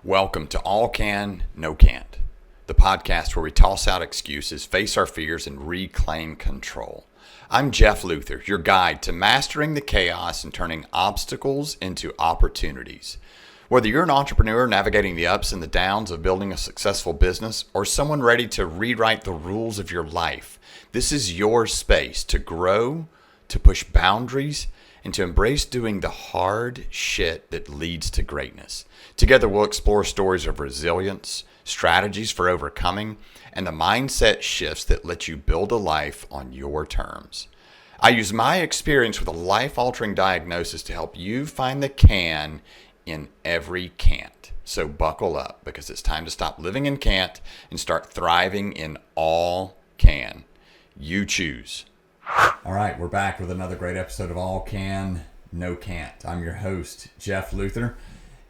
Welcome to All Can, No Can't, the podcast where we toss out excuses, face our fears, and reclaim control. I'm Jeff Luther, your guide to mastering the chaos and turning obstacles into opportunities. Whether you're an entrepreneur navigating the ups and the downs of building a successful business or someone ready to rewrite the rules of your life, this is your space to grow, to push boundaries, and to embrace doing the hard shit that leads to greatness. Together, we'll explore stories of resilience, strategies for overcoming, and the mindset shifts that let you build a life on your terms. I use my experience with a life-altering diagnosis to help you find the can in every can't. So buckle up, because it's time to stop living in can't and start thriving in all can. You choose. All right, we're back with another great episode of All Can, No Can't. I'm your host, Jeff Luther,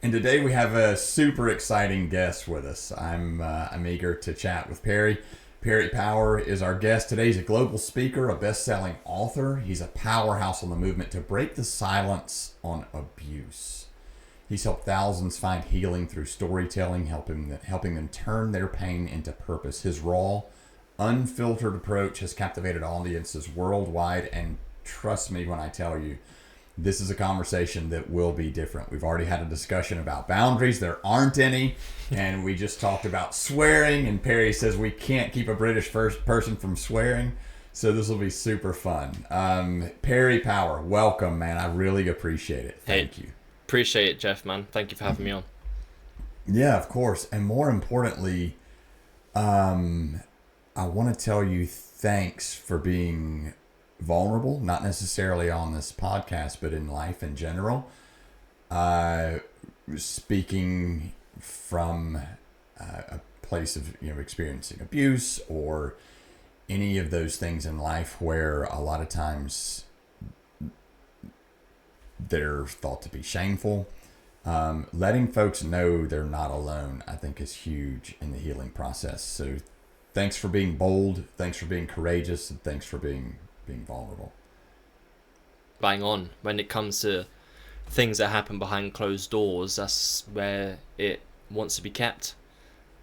and today we have a super exciting guest with us. I'm eager to chat with Perry. Perry Power is our guest today. He's a global speaker, a best-selling author. He's a powerhouse on the movement to break the silence on abuse. He's helped thousands find healing through storytelling, helping them turn their pain into purpose. His raw, unfiltered approach has captivated audiences worldwide, and trust me when I tell you, this is a conversation that will be different. We've already had a discussion about boundaries. There aren't any, and we just talked about swearing, and Perry says we can't keep a British person from swearing, so this will be super fun. Perry Power, welcome, man. I really appreciate it. Thank you. Appreciate it, Jeff, man. Thank you for having me on. Yeah, of course, and more importantly, I want to tell you thanks for being vulnerable, not necessarily on this podcast, but in life in general. Speaking from a place of experiencing abuse or any of those things in life where a lot of times they're thought to be shameful. Letting folks know they're not alone, I think, is huge in the healing process. So thanks for being bold, thanks for being courageous, and thanks for being vulnerable. Bang on. When it comes to things that happen behind closed doors, that's where it wants to be kept.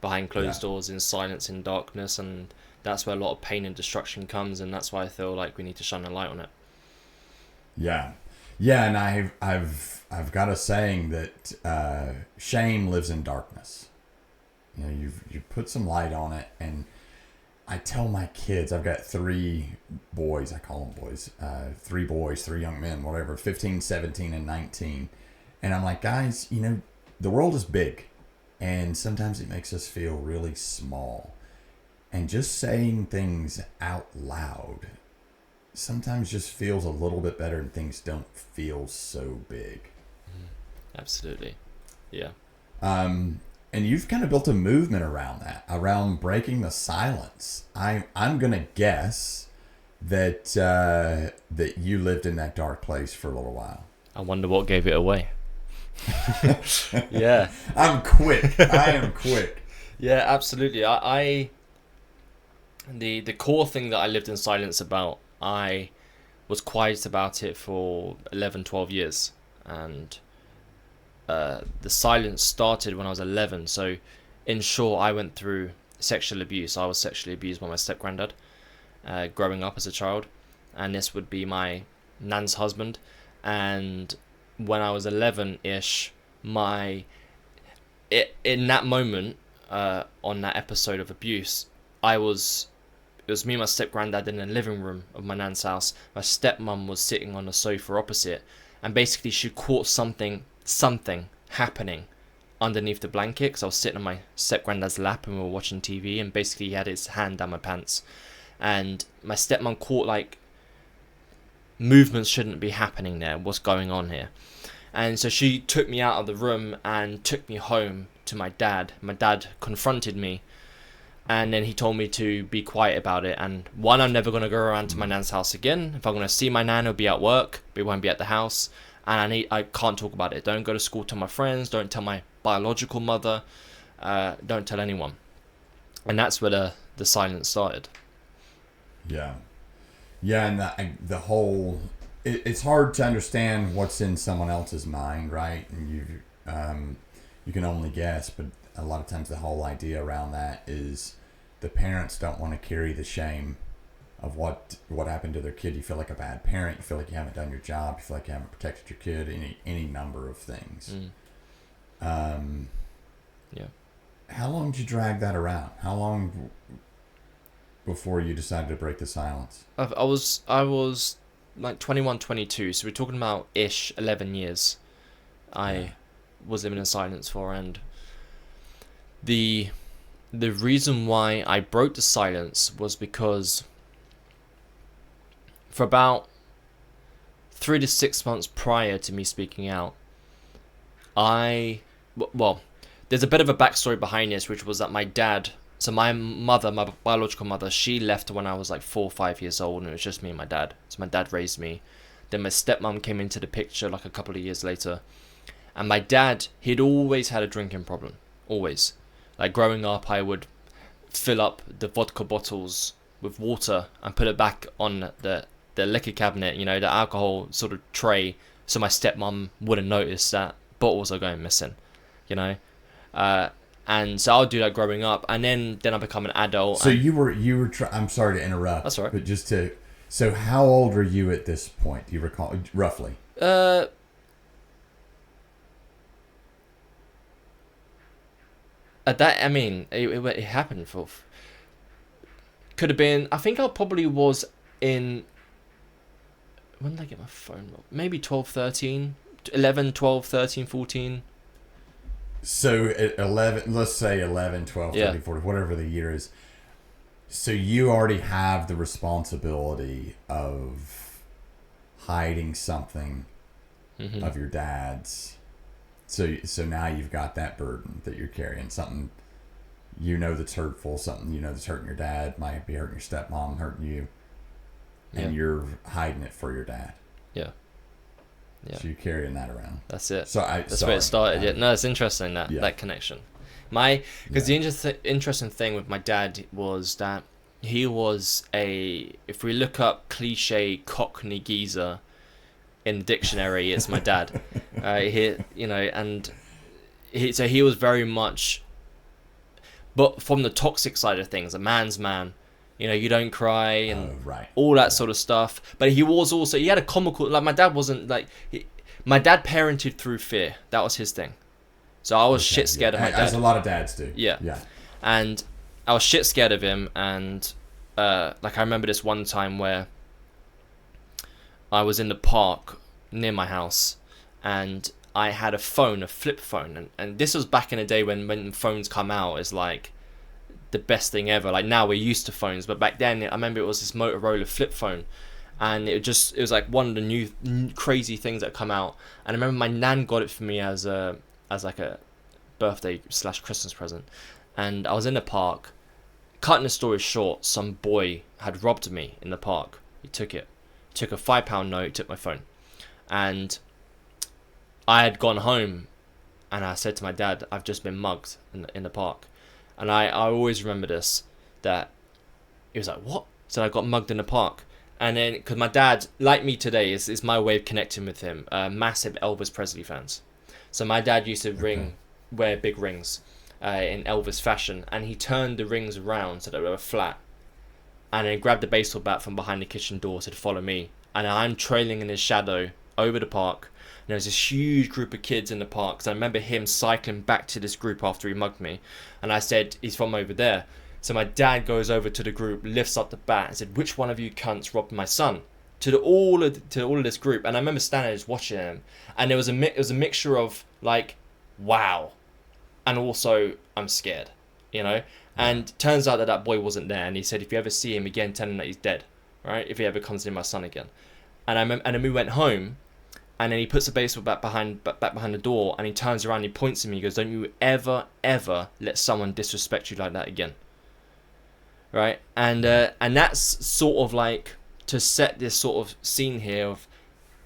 Behind closed doors, in silence, in darkness, and that's where a lot of pain and destruction comes, and that's why I feel like we need to shine a light on it. Yeah, and I've got a saying that shame lives in darkness. You put some light on it, and I tell my kids, I've got three boys, I call them boys, three young men, whatever, 15, 17, and 19. And I'm like, guys, the world is big, and sometimes it makes us feel really small. And just saying things out loud sometimes just feels a little bit better, and things don't feel so big. Absolutely. Yeah. And you've kind of built a movement around that, around breaking the silence. I'm gonna guess that that you lived in that dark place for a little while. I wonder what gave it away. Yeah. I am quick. Yeah, absolutely. I the core thing that I lived in silence about, I was quiet about it for 11, 12 years. And the silence started when I was 11. So, in short, I went through sexual abuse. I was sexually abused by my step-granddad growing up as a child. And this would be my nan's husband. And when I was 11-ish, in that moment, on that episode of abuse, it was me and my step-granddad in the living room of my nan's house. My stepmom was sitting on the sofa opposite. And basically she caught something happening underneath the blanket, because I was sitting on my step-granddad's lap and we were watching TV, and basically he had his hand down my pants. And my stepmom caught, like, movements shouldn't be happening there. What's going on here? And so she took me out of the room and took me home to my dad. My dad confronted me, and then he told me to be quiet about it. And one, I'm never going to go around to my nan's house again. If I'm going to see my nan, it'll be at work, but it won't be at the house. And I can't talk about it. Don't go to school, tell my friends. Don't tell my biological mother. Don't tell anyone. And that's where the silence started. Yeah, and the whole it's hard to understand what's in someone else's mind, right? And you can only guess, but a lot of times the whole idea around that is the parents don't want to carry the shame of what happened to their kid. You feel like a bad parent. You feel like you haven't done your job. You feel like you haven't protected your kid. Any number of things. Yeah. How long did you drag that around? How long before you decided to break the silence? I was like 21, 22. So we're talking about 11 years. I was living in silence for, and the reason why I broke the silence was because for about 3 to 6 months prior to me speaking out, there's a bit of a backstory behind this, which was that my dad, so my mother, my biological mother, she left when I was like 4 or 5 years old, and it was just me and my dad. So my dad raised me. Then my stepmom came into the picture like a couple of years later. And my dad, he'd always had a drinking problem. Always. Like growing up, I would fill up the vodka bottles with water and put it back on the liquor cabinet, the alcohol sort of tray, so my stepmom wouldn't notice that bottles are going missing, and so I'll do that growing up, and then I become an adult. So you were I'm sorry to interrupt. That's all right. But so how old are you at this point? Do you recall roughly? At that, I mean, it happened for. Could have been. I think I probably was in. When did I get my phone? Maybe 12, 13, 11, 12, 13, 14. So at 11, let's say 11, 12, 13, 14, whatever the year is. So you already have the responsibility of hiding something of your dad's. So now you've got that burden that you're carrying, something that's hurtful, something that's hurting your dad, might be hurting your stepmom, hurting you, and you're hiding it for your dad. Yeah. So you're carrying that around. That's it. That's where it started. No, it's interesting that connection. Because the interesting thing with my dad was that he was if we look up cliche Cockney geezer in the dictionary, it's my dad. He was very much, but from the toxic side of things, a man's man. You don't cry and all that sort of stuff. But he was also, he had a comical, like my dad wasn't like, my dad parented through fear. That was his thing. So I was shit scared of my dad. As a lot of dads do. Yeah. And I was shit scared of him. And like I remember this one time where I was in the park near my house and I had a flip phone. And this was back in the day when phones come out, it's like the best thing ever. Like now we're used to phones, but back then I remember it was this Motorola flip phone, and it was like one of the new crazy things that come out. And I remember my nan got it for me as like a birthday / Christmas present. And I was in the park. Cutting the story short, some boy had robbed me in the park. He took a £5 note, took my phone, and I had gone home, and I said to my dad, "I've just been mugged in the park." And I always remember this, that he was like, "What?" So I got mugged in the park. And then, because my dad, like me today, is my way of connecting with him. Massive Elvis Presley fans. So my dad used to wear big rings in Elvis fashion. And he turned the rings around so that they were flat. And then grabbed the baseball bat from behind the kitchen door to follow me. And I'm trailing in his shadow over the park. And there was this huge group of kids in the park. So I remember him cycling back to this group after he mugged me. And I said, "He's from over there." So my dad goes over to the group, lifts up the bat, and said, "Which one of you cunts robbed my son?" To all of this group. And I remember standing there just watching him. And it was a mixture of like, wow, and also I'm scared, And turns out that boy wasn't there. And he said, "If you ever see him again, tell him that he's dead, right? If he ever comes near my son again." And then we went home. And then he puts the baseball bat back behind the door, and he turns around and he points at me. He goes, "Don't you ever let someone disrespect you like that again." Right? And that's sort of like to set this sort of scene here of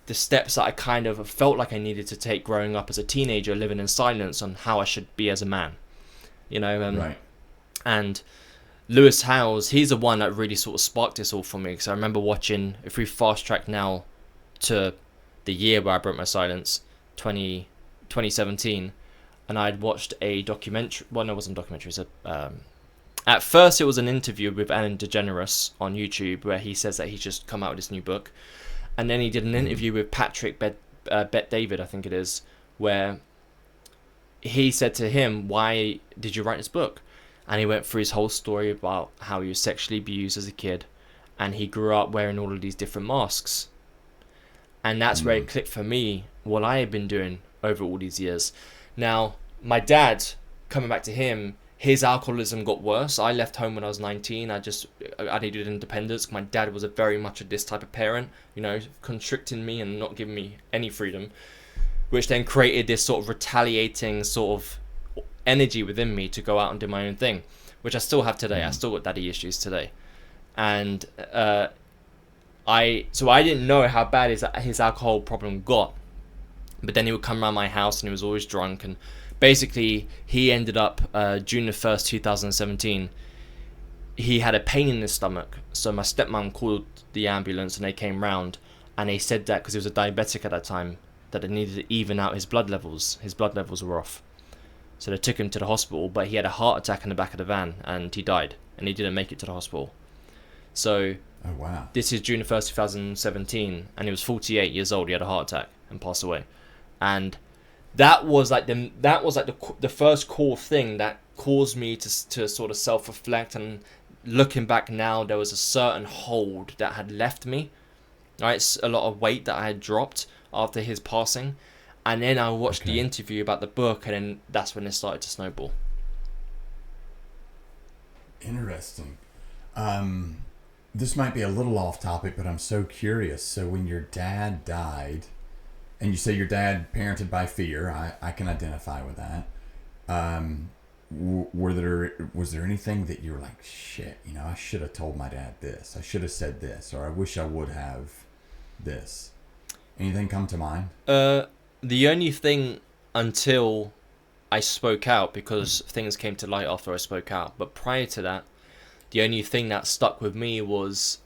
the steps that I kind of felt like I needed to take growing up as a teenager, living in silence, on how I should be as a man. Right. And Lewis Howes, he's the one that really sort of sparked this all for me, because I remember watching, if we fast track now to the year where I broke my silence, 2017, and I'd watched a documentary. Well, no, it wasn't a documentary. At first, it was an interview with Ellen DeGeneres on YouTube where he says that he's just come out with this new book, and then he did an interview with Patrick Bet David, I think it is, where he said to him, "Why did you write this book?" And he went through his whole story about how he was sexually abused as a kid, and he grew up wearing all of these different masks. And that's where it clicked for me what I had been doing over all these years. Now, my dad, coming back to him, his alcoholism got worse. I left home when I was 19. I needed independence. My dad was very much this type of parent, constricting me and not giving me any freedom, which then created this sort of retaliating sort of energy within me to go out and do my own thing, which I still have today. I still got daddy issues today. And I didn't know how bad his alcohol problem got, but then he would come around my house and he was always drunk, and basically he ended up June the 1st 2017, he had a pain in his stomach. So my stepmom called the ambulance and they came round, and they said that because he was a diabetic at that time, that they needed to even out his blood levels were off. So they took him to the hospital, but he had a heart attack in the back of the van and he died, and he didn't make it to the hospital. So oh wow, this is June 1st 2017, and he was 48 years old. He had a heart attack and passed away. And that was like the first core thing that caused me to sort of self-reflect. And looking back now, there was a certain hold that had left me, right? It's a lot of weight that I had dropped after his passing. And then I watched the interview about the book, and then that's when it started to snowball. Interesting. This might be a little off topic, but I'm so curious. So when your dad died, and you say your dad parented by fear, I can identify with that. Was there anything that you were like, shit, I should have told my dad this, I should have said this, or I wish I would have this? Anything come to mind? The only thing, until I spoke out, because things came to light after I spoke out, but prior to that, the only thing that stuck with me was,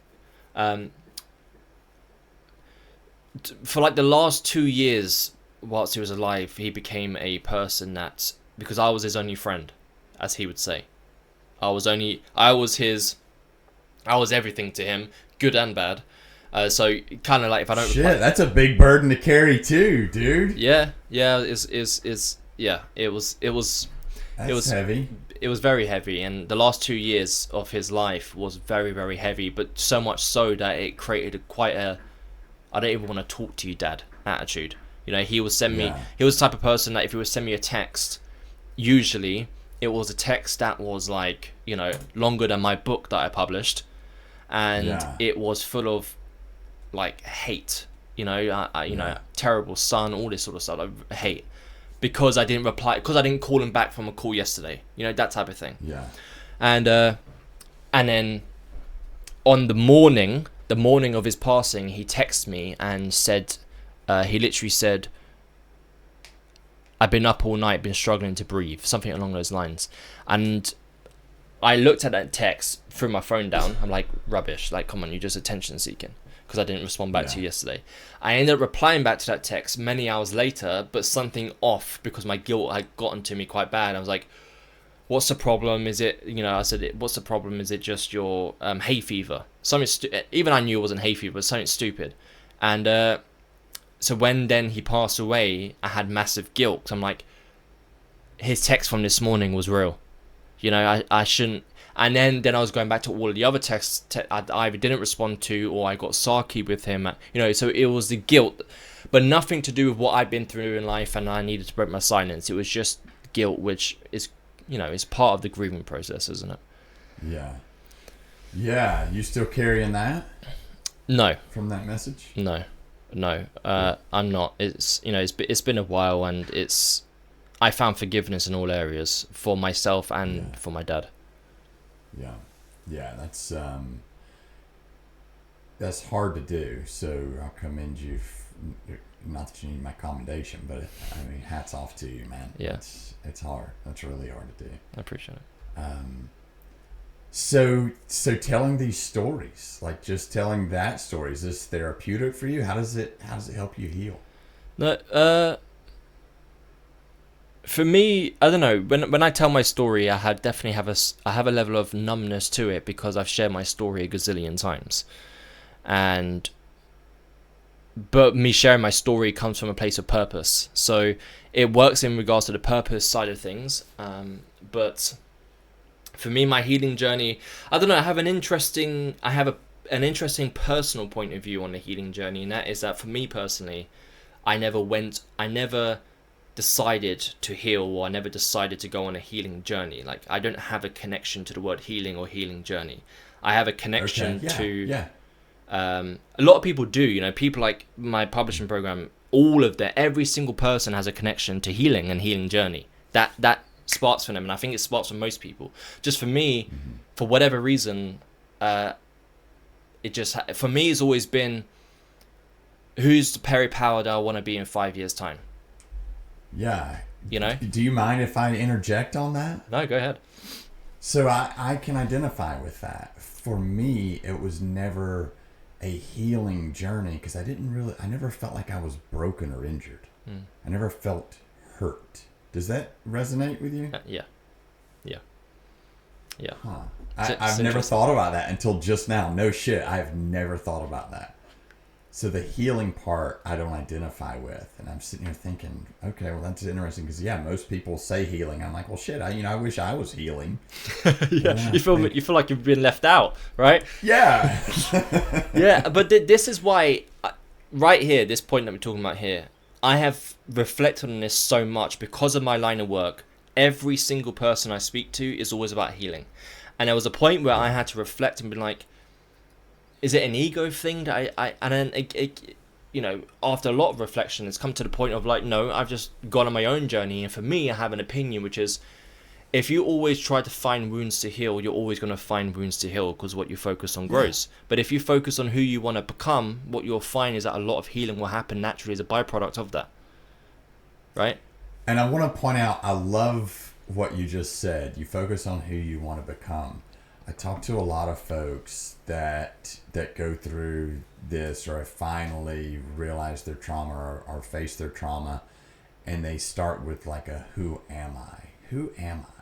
for like the last 2 years whilst he was alive, he became a person that, because I was his only friend, as he would say. I was everything to him, good and bad. So kind of like, if I don't... Shit, that's a big burden to carry too, dude. Yeah, it was heavy. It was very heavy, and the last 2 years of his life was very, very heavy, but so much so that it created quite a I don't even want to talk to you, Dad attitude. He would send me, he was the type of person that if he would send me a text, usually it was a text that was like, longer than my book that I published, and it was full of like hate, terrible son, all this sort of stuff, like hate, because I didn't reply, because I didn't call him back from a call yesterday, that type of thing. Yeah. And then on the morning of his passing, he texted me and said, he literally said, "I've been up all night, been struggling to breathe," something along those lines. And I looked at that text, threw my phone down. I'm like, rubbish, like, come on, you're just attention seeking, because I didn't respond back to you yesterday. I ended up replying back to that text many hours later, but something off, because my guilt had gotten to me quite bad. I was like, what's the problem? Is it, I said, what's the problem? Is it just your hay fever? Something even I knew it wasn't hay fever, but something stupid. And so when then he passed away, I had massive guilt. I'm like, his text from this morning was real. I shouldn't. And then I was going back to all of the other texts I either didn't respond to, or I got sarky with him. So it was the guilt, but nothing to do with what I'd been through in life, and I needed to break my silence. It was just guilt, which is, is part of the grieving process, isn't it? Yeah. Yeah. You still carrying that? No. From that message? No. I'm not. It's, it's been a while, and I found forgiveness in all areas, for myself and for my dad. Yeah, that's hard to do. So I commend you. Not that you need my commendation, but hats off to you, man. Yeah, it's hard. That's really hard to do. I appreciate it. So telling these stories, like just telling that story, is this therapeutic for you? How does it help you heal? No, For me, I don't know. When I tell my story, definitely I have a level of numbness to it because I've shared my story a gazillion times, and but me sharing my story comes from a place of purpose. So it works in regards to the purpose side of things. But for me, my healing journey, I don't know. I have an interesting personal point of view on the healing journey, and that is that for me personally, I never decided to heal, or I never decided to go on a healing journey. Like, I don't have a connection to the word healing or healing journey. I have a connection to a lot of people do, people like my publishing program, every single person has a connection to healing and healing journey. That sparks for them, and I think it sparks for most people. Just for me, for whatever reason, for me it's always been, who's the Perry Power that I want to be in 5 years' time? Yeah. Do you mind if I interject on that? No, go ahead. So I can identify with that. For me, it was never a healing journey because I never felt like I was broken or injured. I never felt hurt. Does that resonate with you? Yeah. Huh. I've never thought about that until just now. No shit. I've never thought about that. So the healing part I don't identify with, and I'm sitting here thinking, okay, well that's interesting because most people say healing. I'm like, well shit, I wish I was healing. Yeah, you feel like you've been left out, right? Yeah. Yeah, but this is why, right here, this point that we're talking about here, I have reflected on this so much because of my line of work. Every single person I speak to is always about healing, and there was a point where I had to reflect and be like, is it an ego thing that and then after a lot of reflection, it's come to the point of like, no, I've just gone on my own journey. And for me, I have an opinion, which is, if you always try to find wounds to heal, you're always going to find wounds to heal because what you focus on grows. But if you focus on who you want to become, what you'll find is that a lot of healing will happen naturally as a byproduct of that. Right? And I want to point out, I love what you just said. You focus on who you want to become. I talk to a lot of folks that go through this or have finally realized their trauma or face their trauma, and they start with like a who am I? Who am I?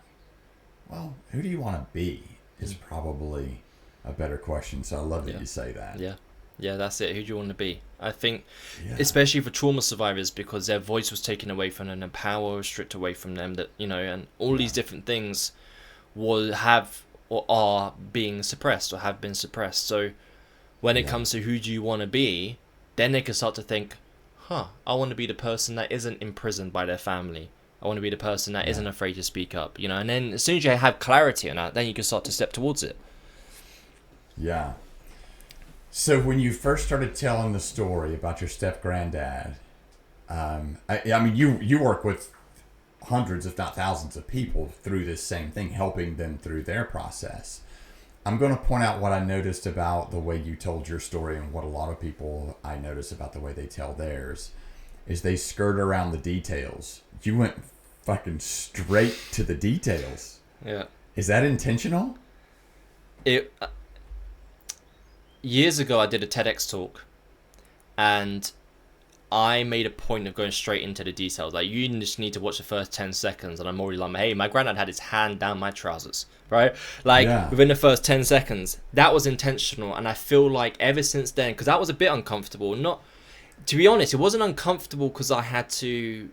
Well, who do you want to be is probably a better question. So I love that you say that. Yeah, that's it. Who do you want to be? I think, especially for trauma survivors, because their voice was taken away from them, and power was stripped away from them, and all these different things will have or are being suppressed or have been suppressed. So when it comes to who do you want to be, then they can start to think, I want to be the person that isn't imprisoned by their family. I want to be the person that isn't afraid to speak up, and then as soon as you have clarity on that, then you can start to step towards it. Yeah. So when you first started telling the story about your step-granddad, I mean, you work with hundreds, if not thousands of people through this same thing, helping them through their process. I'm going to point out what I noticed about the way you told your story, and what a lot of people I notice about the way they tell theirs is they skirt around the details. You went fucking straight to the details. Yeah. Is that intentional? Years ago, I did a TEDx talk, and I made a point of going straight into the details. Like, you just need to watch the first 10 seconds, and I'm already like, hey, my granddad had his hand down my trousers, right? Like, within the first 10 seconds, that was intentional, and I feel like ever since then, because that was a bit uncomfortable. To be honest, it wasn't uncomfortable because I had to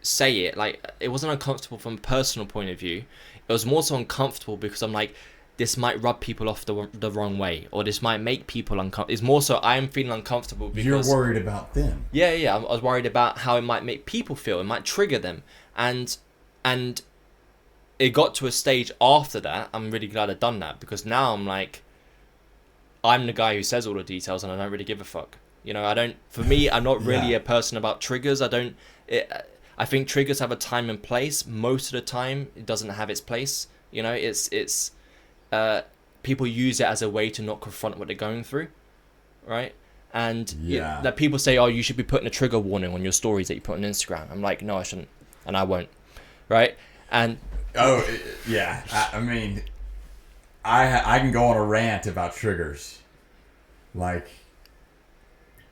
say it. Like, it wasn't uncomfortable from a personal point of view. It was more so uncomfortable because I'm like, this might rub people off the wrong way, or this might make people uncomfortable. It's more so I'm feeling uncomfortable because you're worried about them. Yeah. I was worried about how it might make people feel. It might trigger them, and it got to a stage after that. I'm really glad I'd done that, because now I'm like, I'm the guy who says all the details, and I don't really give a fuck. I don't. For me, I'm not really a person about triggers. I think triggers have a time and place. Most of the time, it doesn't have its place. It's people use it as a way to not confront what they're going through, right? And that people say, oh, you should be putting a trigger warning on your stories that you put on Instagram. I'm like, no, I shouldn't, and I won't, right? And I mean, I can go on a rant about triggers, like,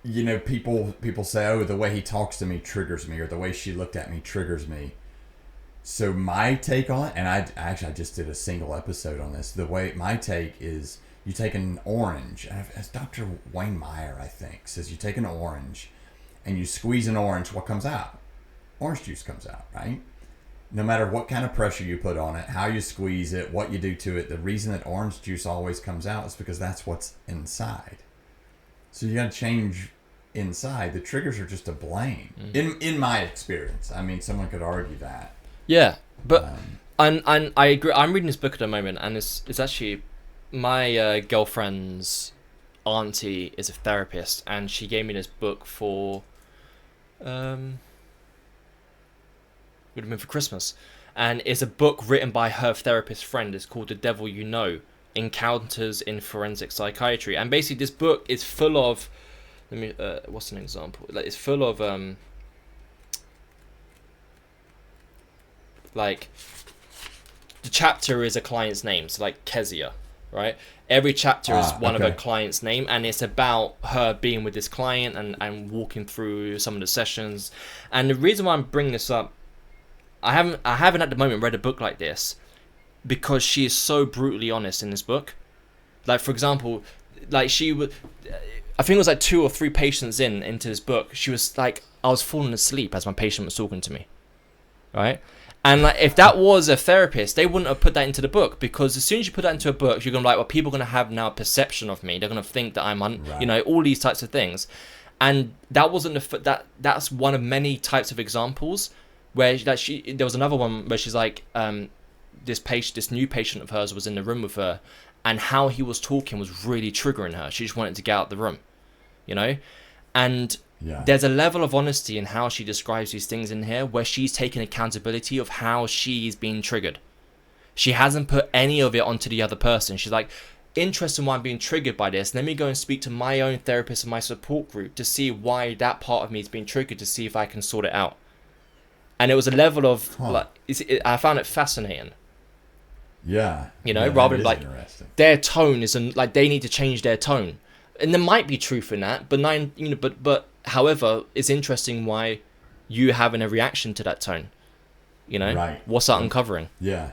people say, oh, the way he talks to me triggers me, or the way she looked at me triggers me. So my take on it, and I just did a single episode on this. The way my take is, you take an orange, as Dr. Wayne Meyer, I think, says, you take an orange and you squeeze an orange, what comes out? Orange juice comes out, right? No matter what kind of pressure you put on it, how you squeeze it, what you do to it, the reason that orange juice always comes out is because that's what's inside. So you got to change inside. The triggers are just a blame. In my experience. I mean, someone could argue that. Yeah, but and I agree. I'm reading this book at the moment, and it's actually my girlfriend's auntie is a therapist, and she gave me this book for would have been for Christmas, and it's a book written by her therapist friend. It's called The Devil You Know: Encounters in Forensic Psychiatry, and basically this book is full of, what's an example? Like, it's full of like, the chapter is a client's name, so like Kezia, right? Every chapter is one of her client's name, and it's about her being with this client and walking through some of the sessions. And the reason why I'm bringing this up, I haven't at the moment read a book like this, because she is so brutally honest in this book. Like, for example, like, she would, I think it was like 2 or 3 patients into this book, she was like, I was falling asleep as my patient was talking to me, right? And like, if that was a therapist, they wouldn't have put that into the book, because as soon as you put that into a book, you're gonna be like, well, people are gonna have now a perception of me. They're gonna think that I'm right. All these types of things. And that wasn't that's one of many types of examples where there was another one where she's like, this new patient of hers was in the room with her, and how he was talking was really triggering her. She just wanted to get out of the room, and there's a level of honesty in how she describes these things in here, where she's taking accountability of how she's being triggered. She hasn't put any of it onto the other person. She's like, interested in why I'm being triggered by this, let me go and speak to my own therapist and my support group to see why that part of me is being triggered, to see if I can sort it out. And it was a level of I found it fascinating. Yeah. Rather than like their tone isn't like, they need to change their tone, and there might be truth in that. But however, it's interesting why you having a reaction to that tone. Right. What's that uncovering? Yeah.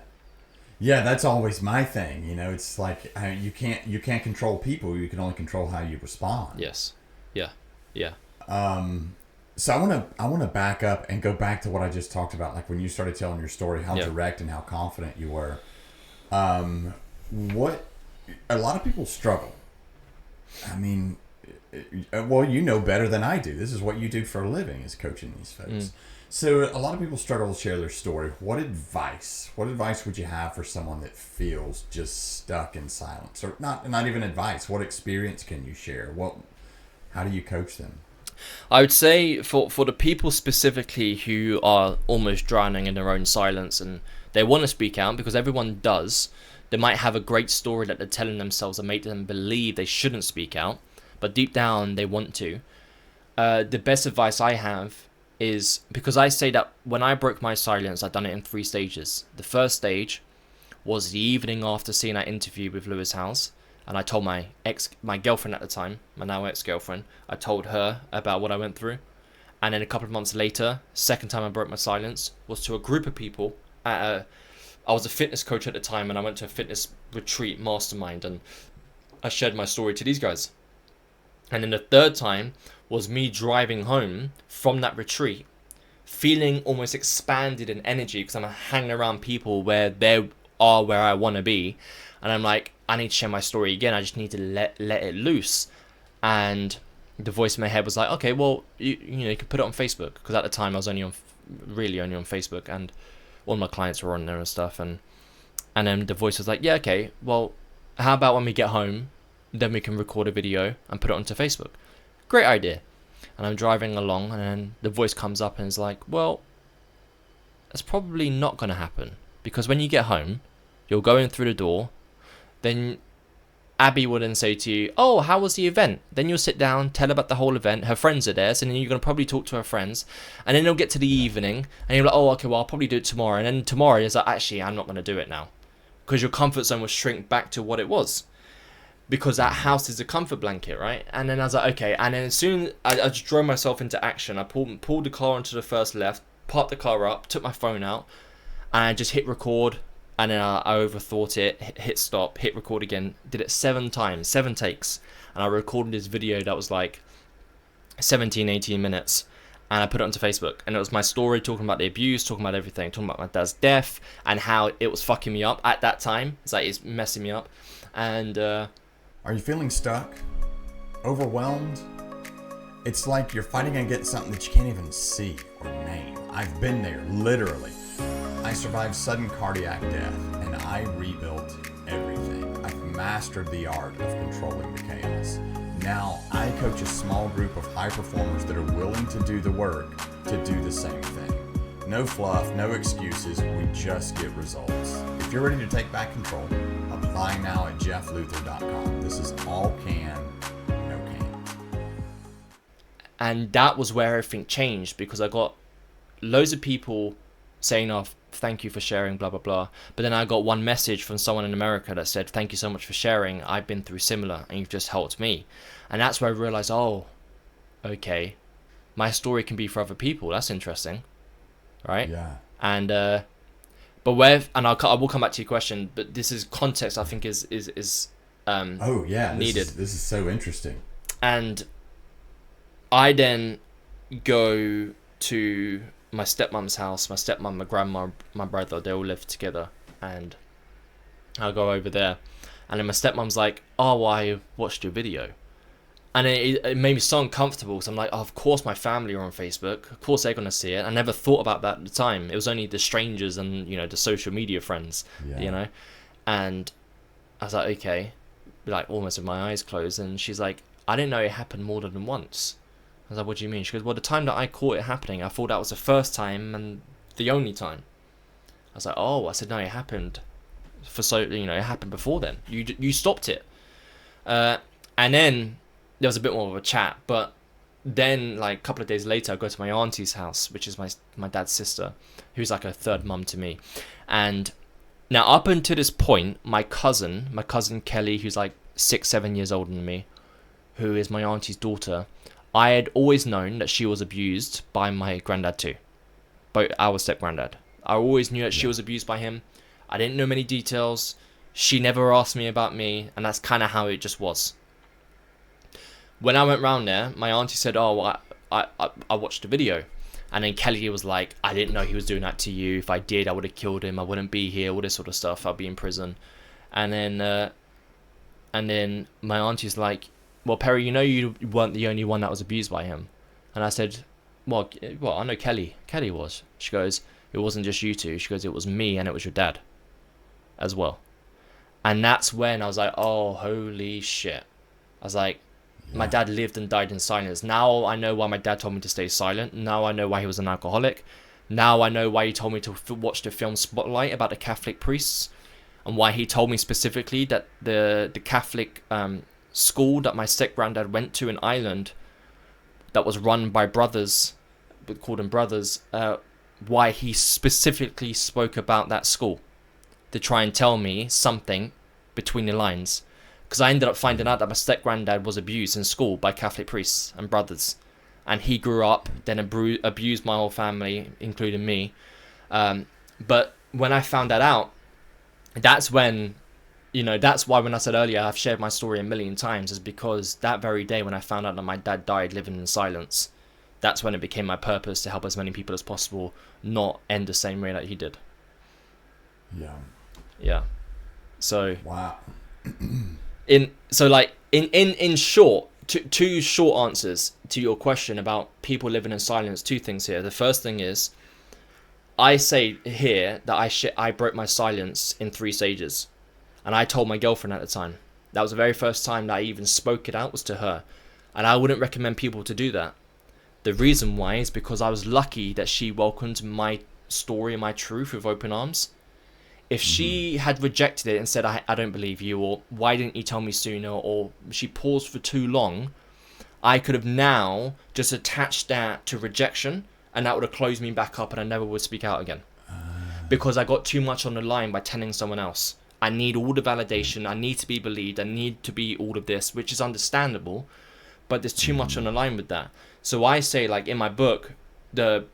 Yeah, that's always my thing. It's like, you can't control people. You can only control how you respond. Yes. Yeah. Yeah. So I want to back up and go back to what I just talked about, like when you started telling your story, how direct and how confident you were. What a lot of people struggle. I mean, well, you know better than I do. This is what you do for a living, is coaching these folks. So a lot of people struggle to share their story. What advice would you have for someone that feels just stuck in silence, or not even advice? What experience can you share? How do you coach them? I would say for the people specifically who are almost drowning in their own silence and they want to speak out, because everyone does. They might have a great story that they're telling themselves that make them believe they shouldn't speak out, but deep down they want to. The best advice I have is, because I say that when I broke my silence, I've done it in 3 stages. The first stage was the evening after seeing that interview with Lewis Howes. And I told my girlfriend at the time, my now ex-girlfriend, I told her about what I went through. And then a couple of months later, second time I broke my silence was to a group of people. I was a fitness coach at the time, and I went to a fitness retreat mastermind, and I shared my story to these guys. And then the third time was me driving home from that retreat, feeling almost expanded in energy, because I'm hanging around people where they are where I want to be. And I'm like, I need to share my story again. I just need to let it loose. And the voice in my head was like, okay, well, you can put it on Facebook. Because at the time I was only on Facebook, and all my clients were on there and stuff. And then the voice was like, yeah, okay, well, how about when we get home, then we can record a video and put it onto Facebook. Great idea. And I'm driving along, and then the voice comes up and is like, well, that's probably not going to happen. Because when you get home, you'll go in through the door. Then Abby will then say to you, oh, how was the event? Then you'll sit down, tell about the whole event. Her friends are there, so then you're going to probably talk to her friends. And then it'll get to the evening, and you're like, oh, okay, well, I'll probably do it tomorrow. And then tomorrow is like, actually, I'm not going to do it now. Because your comfort zone will shrink back to what it was. Because that house is a comfort blanket, right? And then I was like, okay. And then as soon I just drove myself into action. I pulled the car onto the first left, parked the car up, took my phone out. And I just hit record, and then I overthought it, hit stop, hit record again, did it 7 times, 7 takes, and I recorded this video that was like 17, 18 minutes, and I put it onto Facebook, and it was my story talking about the abuse, talking about everything, talking about my dad's death, and how it was fucking me up at that time. It's like, it's messing me up, and Are you feeling stuck? Overwhelmed? It's like you're fighting against something that you can't even see or name. I've been there, literally. I survived sudden cardiac death, and I rebuilt everything. I've mastered the art of controlling the chaos. Now, I coach a small group of high performers that are willing to do the work to do the same thing. No fluff, no excuses, we just get results. If you're ready to take back control, apply now at jeffluther.com. This is all can, no can't. And that was where everything changed, because I got loads of people saying, oh, thank you for sharing, blah, blah, blah. But then I got one message from someone in America that said, thank you so much for sharing. I've been through similar, and you've just helped me. And that's where I realized, oh, okay, my story can be for other people. That's interesting, right? Yeah. And but where, and I will come back to your question, but this is context. I think is Oh yeah, needed. This is so interesting. And I then go to my stepmom's house. My stepmom, my grandma, my brother, they all live together, and I'll go over there, and then my stepmom's like, oh, well, I watched your video. And it made me so uncomfortable, because I'm like, oh, of course my family are on Facebook, of course they're going to see it. I never thought about that at the time. It was only the strangers and, you know, the social media friends, you know. And I was like, okay, like almost with my eyes closed. And she's like, I didn't know it happened more than once. I was like, what do you mean? She goes, well, the time that I caught it happening, I thought that was the first time and the only time. I was like, oh. I said, no, it happened for it happened before then. You stopped it. And then there was a bit more of a chat, but then like a couple of days later I go to my auntie's house, which is my dad's sister, who's like a third mum to me. And now up until this point, my cousin Kelly, who's like 6-7 years older than me, who is my auntie's daughter, I had always known that she was abused by my granddad too, by our step granddad. I always knew that she was abused by him. I didn't know many details. She never asked me about me, and that's kind of how it just was. When I went round there, my auntie said, oh, well, I watched the video. And then Kelly was like, I didn't know he was doing that to you. If I did, I would have killed him. I wouldn't be here, all this sort of stuff. I'd be in prison. And then my auntie's like, well, Perry, you know you weren't the only one that was abused by him. And I said, well, I know Kelly was. She goes, it wasn't just you two. She goes, it was me and it was your dad as well. And that's when I was like, oh, holy shit. I was like, my dad lived and died in silence. Now I know why my dad told me to stay silent. Now I know why he was an alcoholic. Now I know why he told me to watch the film Spotlight about the Catholic priests, and why he told me specifically that the Catholic school that my step-granddad went to in Ireland, that was run by brothers, we called them brothers, why he specifically spoke about that school, to try and tell me something between the lines. Because I ended up finding out that my step-granddad was abused in school by Catholic priests and brothers. And he grew up, then abused my whole family, including me. But when I found that out, that's when, that's why when I said earlier, I've shared my story a million times, is because that very day when I found out that my dad died living in silence, that's when it became my purpose to help as many people as possible not end the same way that he did. Yeah. Yeah. So. Wow. In short, two short answers to your question about people living in silence. Two things here. The first thing is, I say here that I broke my silence in 3 stages, and I told my girlfriend at the time. That was the very first time that I even spoke it out, was to her, and I wouldn't recommend people to do that. The reason why is because I was lucky that she welcomed my story and my truth with open arms. If she had rejected it and said, I don't believe you, or why didn't you tell me sooner, or she paused for too long, I could have now just attached that to rejection, and that would have closed me back up and I never would speak out again. Because I got too much on the line by telling someone else. I need all the validation, I need to be believed, I need to be all of this, which is understandable, but there's too much on the line with that. So I say, like in my book, the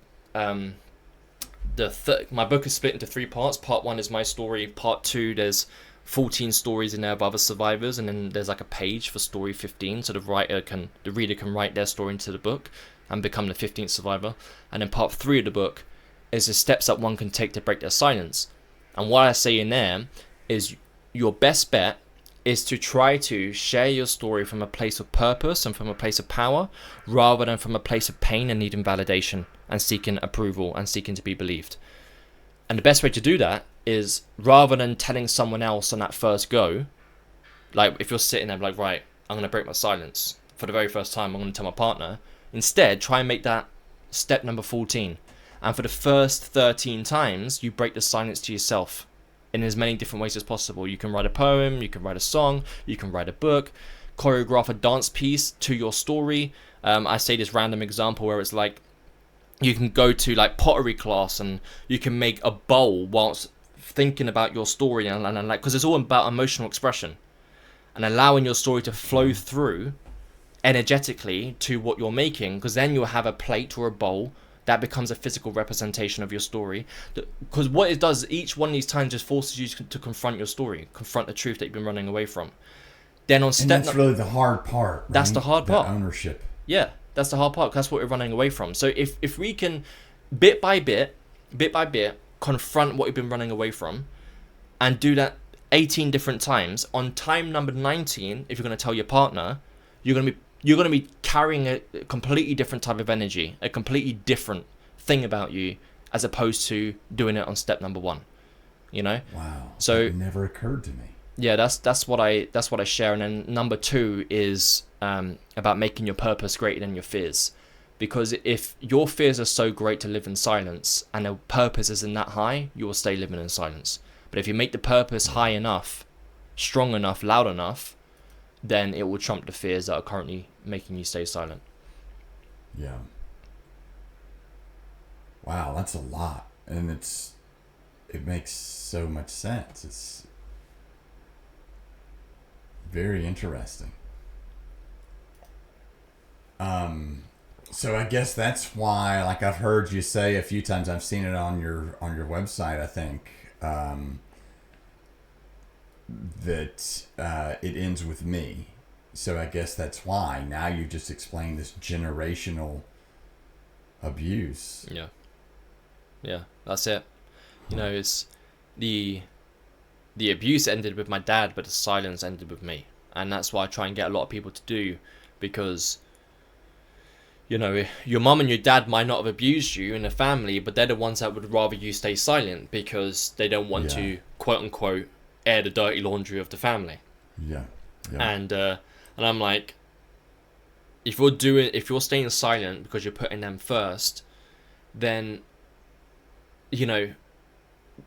my book is split into 3 parts. Part 1 is my story. Part 2, there's 14 stories in there of other survivors, and then there's like a page for story 15, so the reader can write their story into the book and become the 15th survivor. And then part 3 of the book is the steps that one can take to break their silence. And what I say in there is your best bet is to try to share your story from a place of purpose and from a place of power, rather than from a place of pain and needing validation and seeking approval and seeking to be believed. And the best way to do that is, rather than telling someone else on that first go, like if you're sitting there like, right, I'm going to break my silence for the very first time, I'm going to tell my partner, instead try and make that step number 14. And for the first 13 times, you break the silence to yourself in as many different ways as possible. You can write a poem, you can write a song, you can write a book, choreograph a dance piece to your story. I say this random example where it's like, you can go to like pottery class and you can make a bowl whilst thinking about your story, and like, because it's all about emotional expression and allowing your story to flow through energetically to what you're making, because then you'll have a plate or a bowl that becomes a physical representation of your story. Because what it does, each one of these times just forces you to confront your story, confront the truth that you've been running away from. Then on step, and that's really the hard part. Right? That's the hard part. The ownership. Yeah, that's the hard part. That's what we're running away from. So if we can, bit by bit, confront what we've been running away from, and do that 18 different times, on time number 19, if you're going to tell your partner, you're going to be carrying a completely different type of energy, a completely different thing about you, as opposed to doing it on step number 1. You know? Wow. So it never occurred to me. Yeah, that's what I share. And then number 2 is about making your purpose greater than your fears. Because if your fears are so great to live in silence and the purpose isn't that high, you will stay living in silence. But if you make the purpose high enough, strong enough, loud enough, then it will trump the fears that are currently making you stay silent. Yeah. Wow, that's a lot. And it makes so much sense. It's very interesting. So I guess that's why, like I've heard you say a few times, I've seen it on your website, I think, that it ends with me. So I guess that's why now you just explained this generational abuse. Yeah, that's it. You know, it's the abuse ended with my dad, but the silence ended with me. And that's why I try and get a lot of people to do, because, you know, your mum and your dad might not have abused you in the family, but they're the ones that would rather you stay silent because they don't want to, quote unquote, air the dirty laundry of the family. Yeah. And I'm like, if you're staying silent because you're putting them first, then, you know,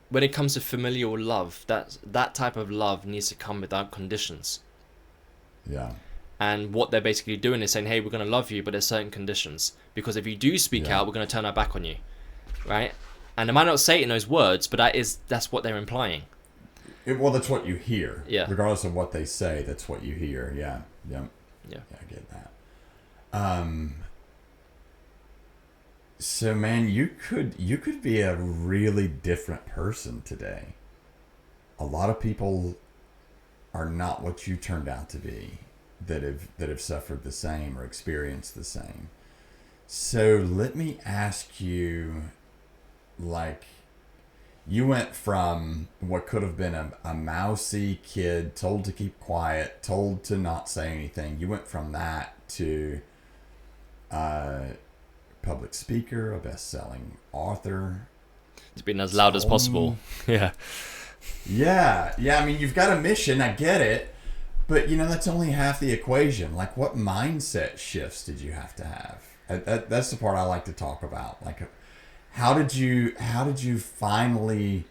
when it comes to familial love, that type of love needs to come without conditions. Yeah. And what they're basically doing is saying, hey, we're going to love you, but there's certain conditions. Because if you do speak out, we're going to turn our back on you. Right? And they might not say it in those words, but that's what they're implying. Well, that's what you hear. Yeah. Regardless of what they say, that's what you hear. Yeah. Yeah, I get that. So, man, you could be a really different person today. A lot of people are not what you turned out to be, that have suffered the same or experienced the same. So let me ask you, like, you went from what could have been a mousy kid, told to keep quiet, told to not say anything. You went from that to public speaker, a best-selling author. It's been as loud as possible. Yeah. Yeah. I mean, you've got a mission. I get it. But, you know, that's only half the equation. Like, what mindset shifts did you have to have? That's the part I like to talk about. Like, how did you finally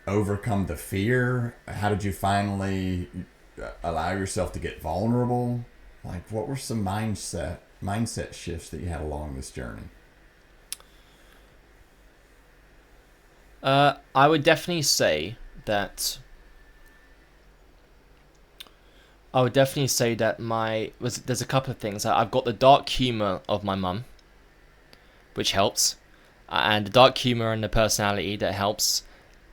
overcome the fear? How did you finally allow yourself to get vulnerable? Like, what were some mindset shifts that you had along this journey? I would definitely say that there's a couple of things. I've got the dark humor of my mum, which helps. and the dark humor and the personality that helps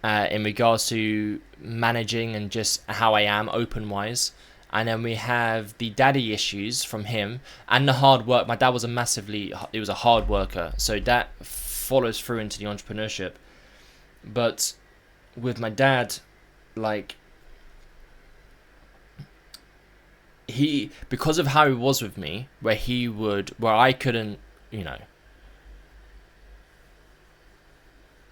in regards to managing and just how I am open wise. And then we have the daddy issues from him and the hard work. My dad was he was a hard worker, so that follows through into the entrepreneurship. But with my dad, like, because of how he was with me, where I couldn't,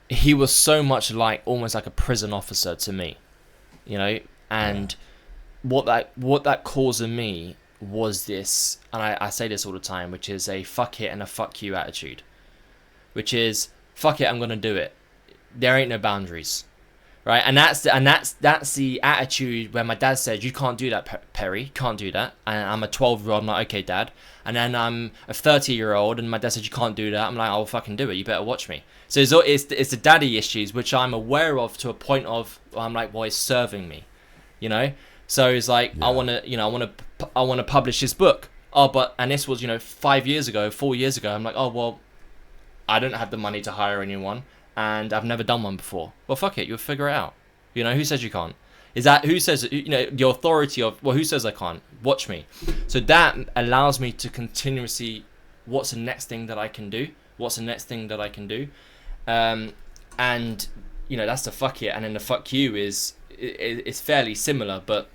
he was so much like, almost like a prison officer to me, and what that caused in me was this, and I say this all the time, which is a fuck it and a fuck you attitude, which is, fuck it, I'm gonna do it. There ain't no boundaries. Right, and that's the attitude where my dad said, you can't do that, Perry, can't do that. And I'm a 12-year-old, I'm like, okay, Dad. And then I'm a 30-year-old, and my dad said, you can't do that. I'm like, I'll fucking do it. You better watch me. So it's the daddy issues, which I'm aware of to a point of, I'm like, well, it's serving me, So it's like, yeah. I want to publish this book. Oh, and this was 4 years ago. I'm like, oh well, I don't have the money to hire anyone. And I've never done one before. Well, fuck it, you'll figure it out. Who says you can't? Who says, the authority of, well, who says I can't? Watch me. So that allows me to continuously, what's the next thing that I can do? And, that's the fuck it. And then the fuck you is fairly similar, but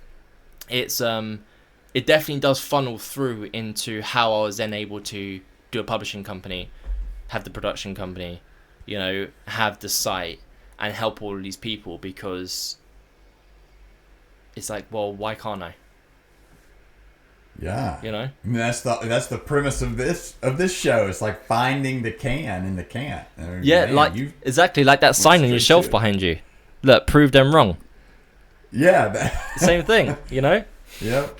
it definitely does funnel through into how I was then able to do a publishing company, have the production company, have the site and help all of these people, because it's like, well, why can't I? Yeah. I mean, that's the premise of this show. It's like finding the can in the can't. I mean, yeah, man, exactly like that sign on your shelf behind you. Look, prove them wrong. Yeah. Same thing, Yep.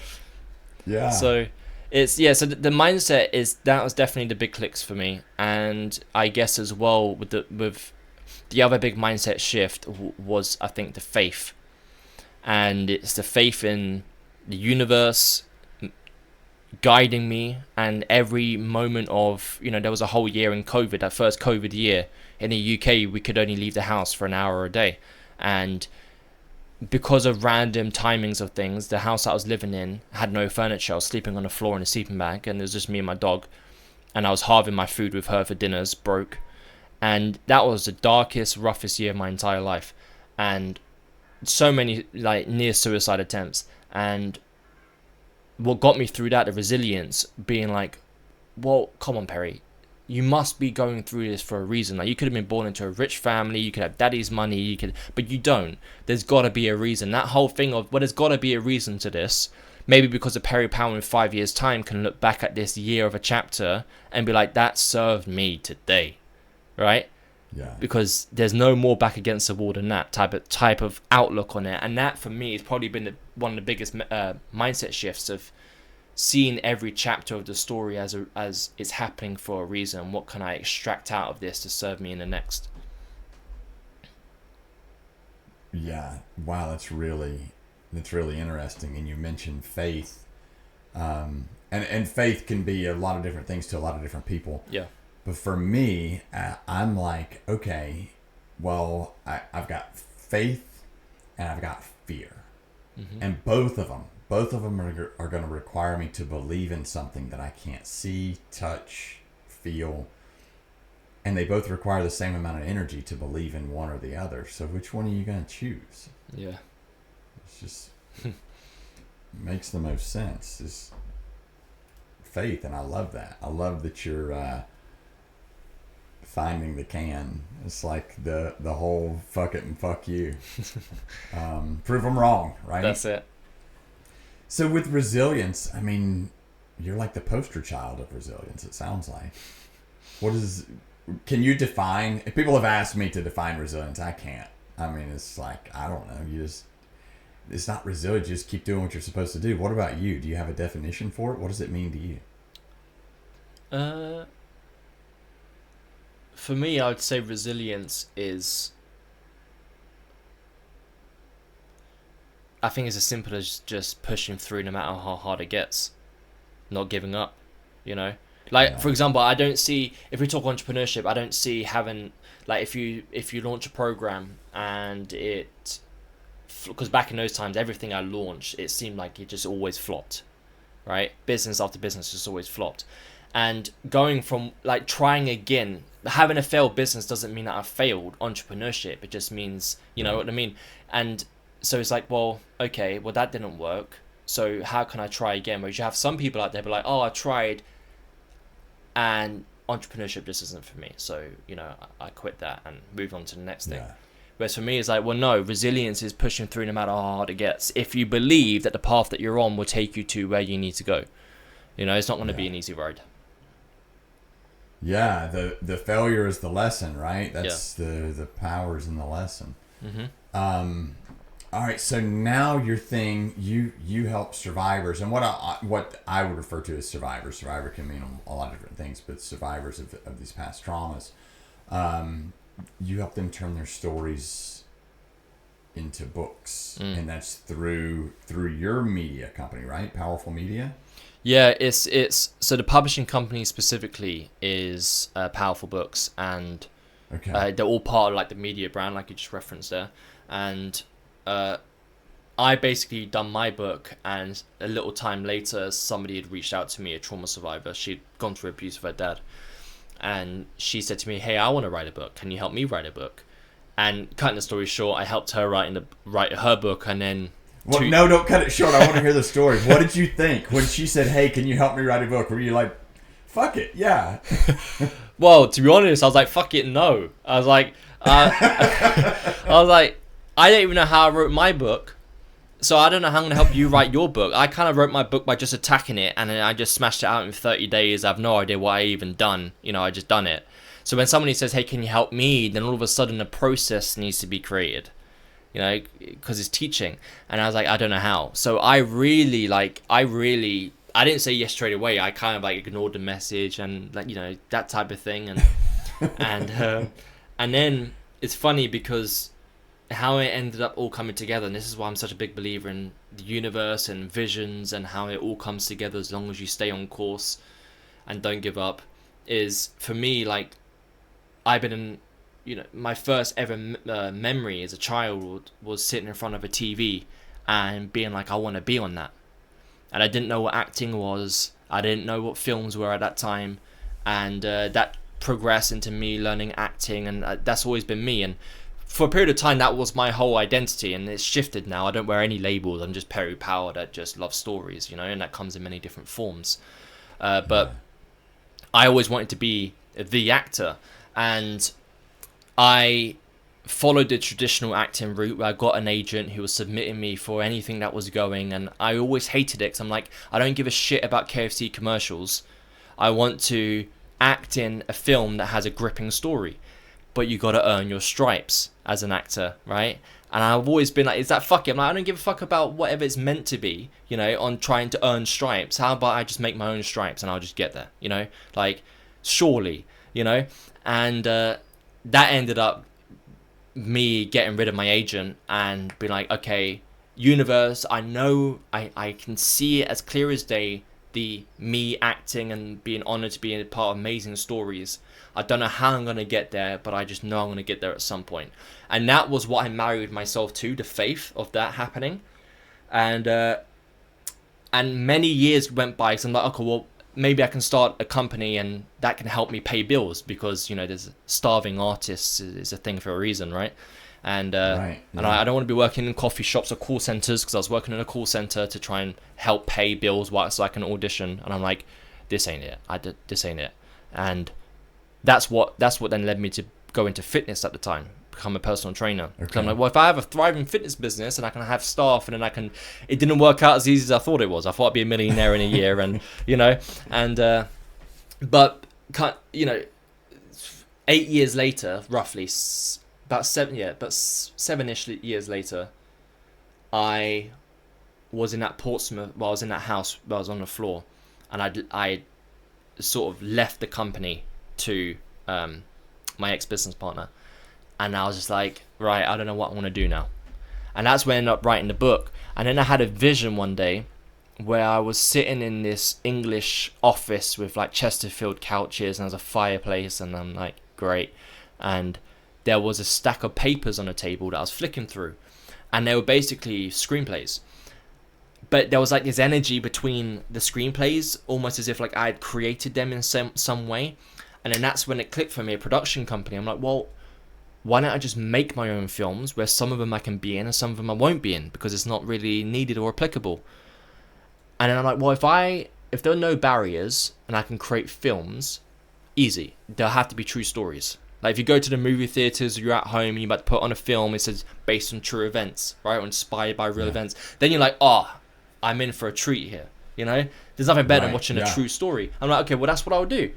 Yeah. So so the mindset that was definitely the big clicks for me, and I guess as well with the other big mindset shift was, I think, the faith, and it's the faith in the universe guiding me, and every moment of there was a whole year in COVID, that first COVID year in the UK, we could only leave the house for an hour a day, and because of random timings of things, the house I was living in had no furniture. I was sleeping on the floor in a sleeping bag, and it was just me and my dog. And I was halving my food with her for dinners, broke. And that was the darkest, roughest year of my entire life. And so many near suicide attempts. And what got me through that, the resilience, being like, well, come on, Perry. You must be going through this for a reason. Like, you could have been born into a rich family, you could have daddy's money, but you don't. There's got to be a reason. That whole thing of, well, there's got to be a reason to this. Maybe because a Perry Powell in 5 years' time can look back at this year of a chapter and be like, that served me today, right? Yeah. Because there's no more back against the wall than that type of outlook on it. And that, for me, has probably been one of the biggest mindset shifts of seeing every chapter of the story as it's happening for a reason. What can I extract out of this to serve me in the next? Yeah. Wow, that's really interesting. And you mentioned faith, and faith can be a lot of different things to a lot of different people. Yeah. But for me, I'm like, okay, well, I've got faith and I've got fear, and both of them are going to require me to believe in something that I can't see, touch, feel. And they both require the same amount of energy to believe in one or the other. So which one are you going to choose? Yeah. It's just makes the most sense. Is faith, and I love that. I love that you're finding the can. It's like the whole fuck it and fuck you. Prove them wrong, right? That's it. So with resilience, I mean, you're like the poster child of resilience, it sounds like. Can you define, if people have asked me to define resilience, I can't. I mean, it's like, I don't know, it's not resilient, you just keep doing what you're supposed to do. What about you? Do you have a definition for it? What does it mean to you? For me, I would say resilience is, I think it's as simple as just pushing through no matter how hard it gets. Not giving up, Like, for example, I don't see, if we talk entrepreneurship, I don't see having, like, if you launch a program and it, because back in those times, everything I launched, it seemed like it just always flopped, right? Business after business just always flopped. And going from, like, trying again, having a failed business doesn't mean that I failed entrepreneurship. It just means, you know what I mean? And so it's like, well, okay, well, that didn't work. So how can I try again? Whereas you have some people out there be like, oh, I tried, and entrepreneurship just isn't for me. So, you know, I quit that and moved on to the next thing. Yeah. Whereas for me, it's like, well, no, resilience is pushing through no matter how hard it gets. If you believe that the path that you're on will take you to where you need to go, you know, it's not going to be an easy road. Yeah, the failure is the lesson, right? That's the powers in the lesson. Mm-hmm. All right, so now your thing, you help survivors, and what I would refer to as survivors. Survivor can mean a lot of different things, but survivors of these past traumas, you help them turn their stories into books, and that's through your media company, right? Powerful Media. Yeah, it's so the publishing company specifically is Powerful Books, and they're all part of, like, the media brand, like you just referenced there. And I basically done my book, and a little time later, somebody had reached out to me, a trauma survivor. She'd gone through abuse with her dad, and she said to me, "Hey, I want to write a book. Can you help me write a book?" And cutting the story short, I helped her write her book, and then. Well, no, don't cut it short. I want to hear the story. What did you think when she said, "Hey, can you help me write a book"? Were you like, "Fuck it, yeah"? Well, to be honest, I was like, "Fuck it, no." I was like, I don't even know how I wrote my book, so I don't know how I'm gonna help you write your book. I kind of wrote my book by just attacking it, and then I just smashed it out in 30 days. I have no idea what I even done. You know, I just done it. So when somebody says, "Hey, can you help me?" then all of a sudden a process needs to be created. You know, because it's teaching. And I was like, I don't know how. So I didn't say yes straight away. I kind of, like, ignored the message and, like, you know, that type of thing. And and then it's funny because how it ended up all coming together, and this is why I'm such a big believer in the universe and visions and how it all comes together as long as you stay on course and don't give up, is, for me, like, I've been in, you know, my first ever memory as a child was sitting in front of a TV and being like, I want to be on that. And I didn't know what acting was. I didn't know what films were at that time. And that progressed into me learning acting, and that's always been me. And for a period of time, that was my whole identity, and it's shifted now. I don't wear any labels. I'm just Perry Powell that just loves stories, you know, and that comes in many different forms. But I always wanted to be the actor, and I followed the traditional acting route where I got an agent who was submitting me for anything that was going, and I always hated it because I'm like, I don't give a shit about KFC commercials. I want to act in a film that has a gripping story, but you got to earn your stripes as an actor, right? And I've always been like, is that fuck it? I'm like, I don't give a fuck about whatever it's meant to be, you know, on trying to earn stripes. How about I just make my own stripes and I'll just get there, you know, like, surely, you know. And that ended up me getting rid of my agent and being like, okay, universe, I know, I can see it as clear as day, the me acting and being honored to be a part of amazing stories. I don't know how I'm going to get there, but I just know I'm going to get there at some point. And that was what I married myself to, the faith of that happening. And many years went by, so I'm like, okay, well, maybe I can start a company and that can help me pay bills, because, you know, there's starving artists is a thing for a reason, right? And and I don't want to be working in coffee shops or call centers, because I was working in a call center to try and help pay bills so I can audition. And I'm like, this ain't it. This ain't it. And that's what then led me to go into fitness at the time, become a personal trainer. Okay. I'm like, well, if I have a thriving fitness business and I can have staff, and then it didn't work out as easy as I thought it was. I thought I'd be a millionaire in a year, and, you know, and, but, you know, 8 years later, roughly, about 7-ish years later, I was in that Portsmouth, I was in that house where I was on the floor, and I sort of left the company to my ex-business partner, and I was just like, right, I don't know what I want to do now. And that's when I ended up writing the book. And then I had a vision one day where I was sitting in this English office with like Chesterfield couches and there's a fireplace, and I'm like, great. And there was a stack of papers on a table that I was flicking through, and they were basically screenplays. But there was like this energy between the screenplays, almost as if like I had created them in some way. And then that's when it clicked for me, a production company. I'm like, well, why don't I just make my own films where some of them I can be in and some of them I won't be in because it's not really needed or applicable. And then I'm like, well, if there are no barriers and I can create films, easy. They'll have to be true stories. Like if you go to the movie theaters or you're at home and you're about to put on a film, it says based on true events, right? Or inspired by real events. Then you're like, I'm in for a treat here. You know, there's nothing better than watching a true story. I'm like, okay, well, that's what I would do.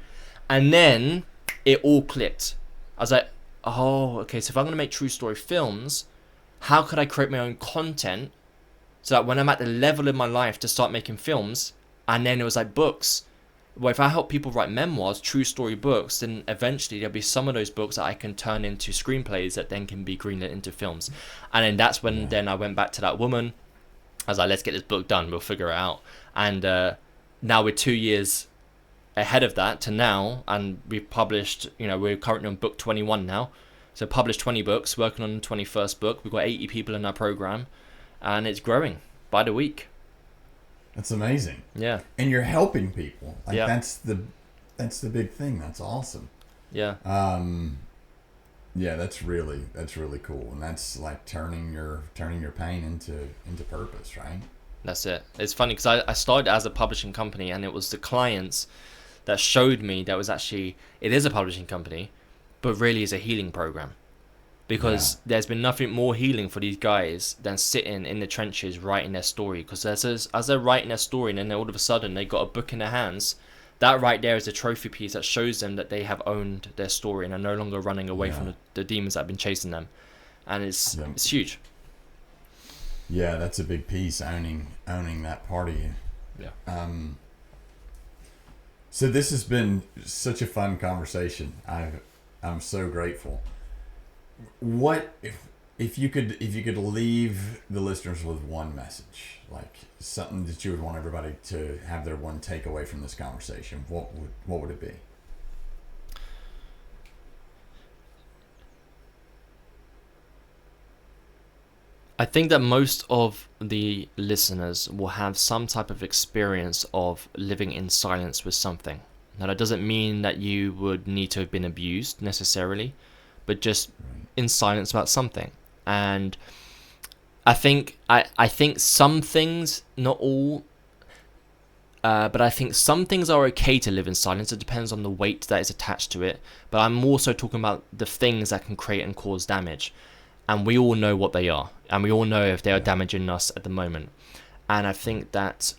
And then it all clicked. I was like, oh, okay, so if I'm going to make true story films, how could I create my own content so that when I'm at the level in my life to start making films, and then it was like books. Well, if I help people write memoirs, true story books, then eventually there'll be some of those books that I can turn into screenplays that then can be greenlit into films. And then that's when then I went back to that woman. I was like, let's get this book done. We'll figure it out. And now we're 2 years ahead of that to now, and we've published, we're currently on book 21 now. So published 20 books, working on the 21st book. We've got 80 people in our program, and it's growing by the week. That's amazing. Yeah. And you're helping people. Like that's the big thing. That's awesome. Yeah. Yeah, that's really cool. And that's like turning your pain into purpose, right? That's it. It's funny because I started as a publishing company, and it was the clients that showed me that was actually, it is a publishing company, but really is a healing program. Because there's been nothing more healing for these guys than sitting in the trenches writing their story. Because as they're writing their story, and then all of a sudden they got a book in their hands, that right there is a trophy piece that shows them that they have owned their story and are no longer running away from the demons that have been chasing them. And it's huge. Yeah, that's a big piece, owning that part of you. Yeah. So this has been such a fun conversation. I'm so grateful. What if you could leave the listeners with one message, like something that you would want everybody to have their one takeaway from this conversation? What would it be? I think that most of the listeners will have some type of experience of living in silence with something. Now, that doesn't mean that you would need to have been abused necessarily, but just in silence about something. And I think some things, not all, but I think some things are okay to live in silence. It depends on the weight that is attached to it. But I'm also talking about the things that can create and cause damage. And we all know what they are. And we all know if they are damaging us at the moment. And I think that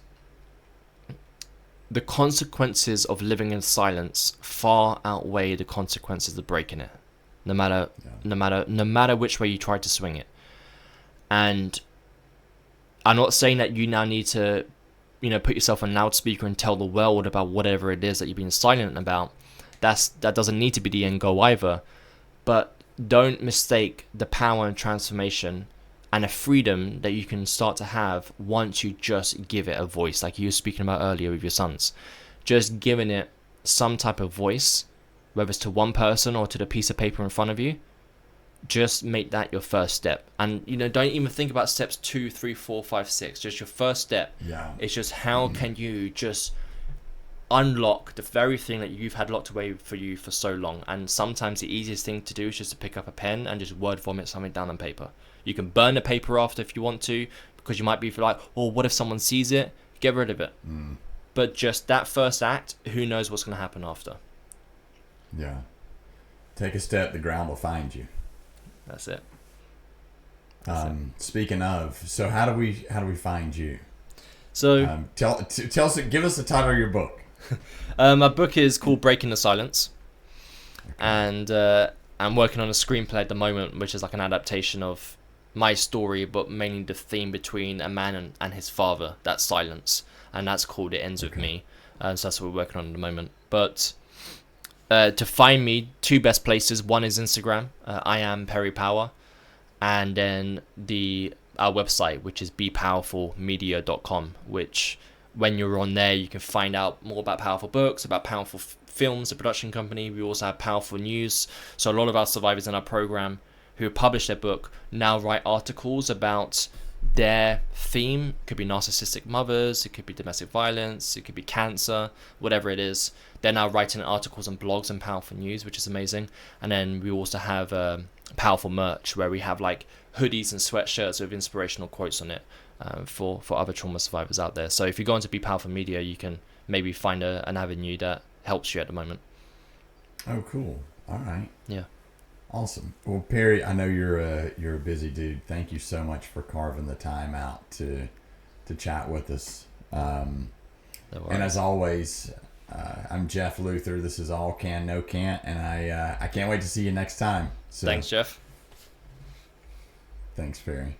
the consequences of living in silence far outweigh the consequences of breaking it. No matter which way you try to swing it. And I'm not saying that you now need to, put yourself on loudspeaker and tell the world about whatever it is that you've been silent about. That doesn't need to be the end goal either. But don't mistake the power and transformation and a freedom that you can start to have once you just give it a voice, like you were speaking about earlier with your sons. Just giving it some type of voice, whether it's to one person or to the piece of paper in front of you. Just make that your first step. And don't even think about steps 2, 3, 4, 5, 6. Just your first step. It's just how can you just unlock the very thing that you've had locked away for you for so long. And sometimes the easiest thing to do is just to pick up a pen and just word vomit something down on paper. You can burn the paper after if you want to, because you might be like, what if someone sees it? Get rid of it. But just that first act, who knows what's going to happen after. Yeah. Take a step, the ground will find you. That's it. Speaking of, so how do we find you? So tell us, give us the title of your book. My book is called Breaking the Silence, and I'm working on a screenplay at the moment, which is like an adaptation of my story, but mainly the theme between a man and his father, that silence, and that's called It Ends With Me. So that's what we're working on at the moment. But to find me, 2 best places. One is Instagram, I am Perry Power, and then our website, which is bepowerfulmedia.com, which when you're on there, you can find out more about powerful books, about powerful films, the production company. We also have powerful news. So a lot of our survivors in our program who publish their book now write articles about their theme. It could be narcissistic mothers, it could be domestic violence, it could be cancer, whatever it is. They're now writing articles and blogs and powerful news, which is amazing. And then we also have powerful merch where we have like hoodies and sweatshirts with inspirational quotes on it for other trauma survivors out there. So if you go into Be Powerful Media, you can maybe find an avenue that helps you at the moment. Oh, cool. All right. Yeah. Awesome. Well, Perry, I know you're a busy dude. Thank you so much for carving the time out to chat with us. And as always, I'm Jeff Luther. This is All Can, No Can't, and I can't wait to see you next time. So, thanks, Jeff. Thanks, Perry.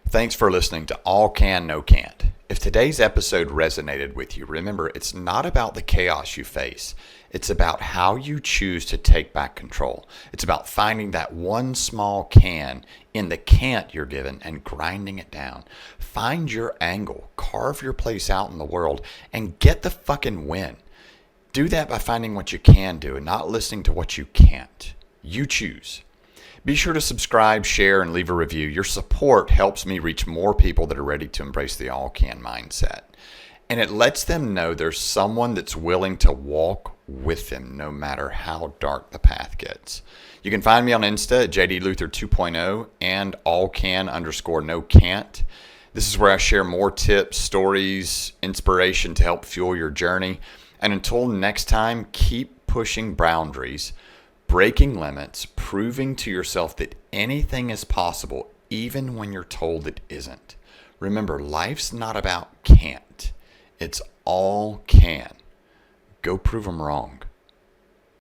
Thanks for listening to All Can, No Can't. If today's episode resonated with you, remember it's not about the chaos you face. It's about how you choose to take back control. It's about finding that one small can in the can't you're given and grinding it down. Find your angle, carve your place out in the world, and get the fucking win. Do that by finding what you can do and not listening to what you can't. You choose. Be sure to subscribe, share, and leave a review. Your support helps me reach more people that are ready to embrace the all-can mindset. And it lets them know there's someone that's willing to walk with them no matter how dark the path gets. You can find me on Insta at JDLuther 2.0 and allcan_no-can't. This is where I share more tips, stories, inspiration to help fuel your journey. And until next time, keep pushing boundaries, breaking limits, proving to yourself that anything is possible, even when you're told it isn't. Remember, life's not about can't. It's all can. Go prove them wrong.